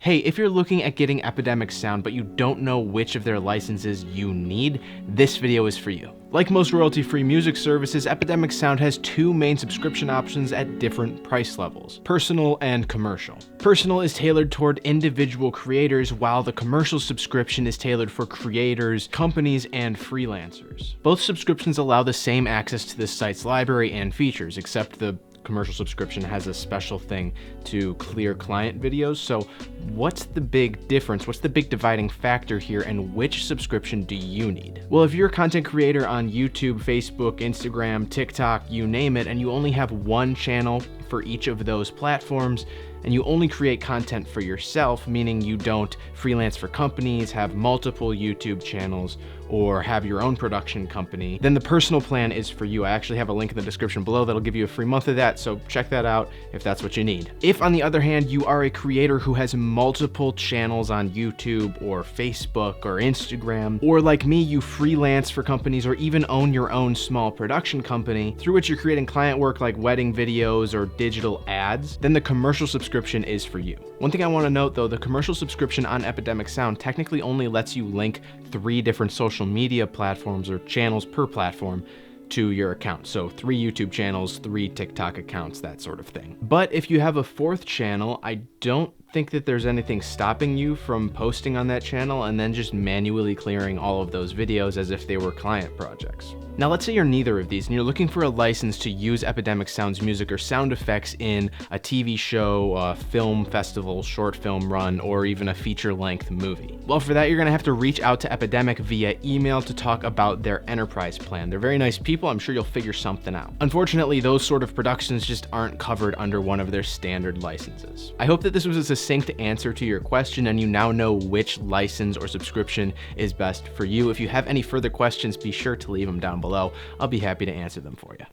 Hey, if you're looking at getting Epidemic sound but you don't know which of their licenses you need, this video is for you. Like most royalty-free music services, Epidemic Sound has two main subscription options at different price levels: personal and commercial. Personal is tailored toward individual creators, while the commercial subscription is tailored for creators, companies, and freelancers. Both subscriptions allow the same access to the site's library and features, except the commercial subscription has a special thing to clear client videos. So what's the big difference? What's the big dividing factor here, and which subscription do you need? Well, if you're a content creator on YouTube, Facebook, Instagram, TikTok, you name it, and you only have one channel for each of those platforms, and you only create content for yourself, meaning you don't freelance for companies, have multiple YouTube channels, or have your own production company, then the personal plan is for you. I actually have a link in the description below that'll give you a free month of that, so check that out if that's what you need. If, on the other hand, you are a creator who has multiple channels on YouTube or Facebook or Instagram, or like me, you freelance for companies or even own your own small production company through which you're creating client work like wedding videos or digital ads, then the commercial subscription is for you. One thing I want to note though, the commercial subscription on Epidemic Sound technically only lets you link 3 different social media platforms or channels per platform to your account. So 3 YouTube channels, 3 TikTok accounts, that sort of thing. But if you have a 4th channel, I don't think that there's anything stopping you from posting on that channel and then just manually clearing all of those videos as if they were client projects. Now, let's say you're neither of these and you're looking for a license to use Epidemic Sound's music or sound effects in a TV show, a film festival, short film run, or even a feature-length movie. Well, for that, you're gonna have to reach out to Epidemic via email to talk about their enterprise plan. They're very nice people. I'm sure you'll figure something out. Unfortunately, those sort of productions just aren't covered under one of their standard licenses. I hope that this was a succinct answer to your question and you now know which license or subscription is best for you. If you have any further questions, be sure to leave them down below. I'll be happy to answer them for you.